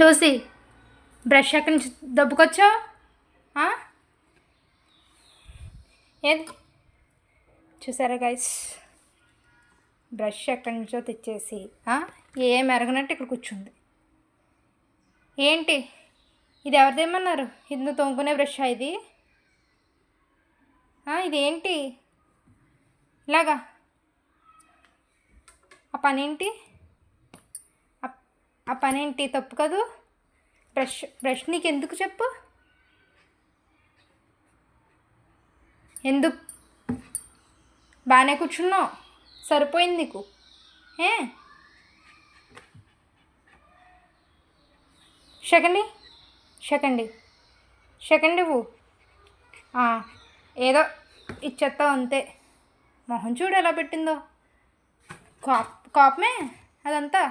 Lucy, brush ఎక్కడి నుంచి దబ్బుకొచ్చావు? ఏది చూసారా గైస్, బ్రష్ ఎక్కడి నుంచో తెచ్చేసి ఏం ఎరగనట్టు ఇక్కడ కూర్చుంది. ఏంటి ఇది? ఎవరు తెమ్మన్నారు? ఇది తోముకునే బ్రష్ ఇది? ఇదేంటి ఇలాగా? ఆ పనేంటి? ఆ పనేంటి? తప్పు కదూ. బ్రష్ నీకు ఎందుకు చెప్పు? ఎందుకు? బాగానే కూర్చున్నావు, సరిపోయింది నీకు. సెకండ్ ఇవ్వు. ఏదో ఇచ్చేస్తావు అంతే. మొహం చూడు ఎలా పెట్టిందో. కోపమే అదంతా.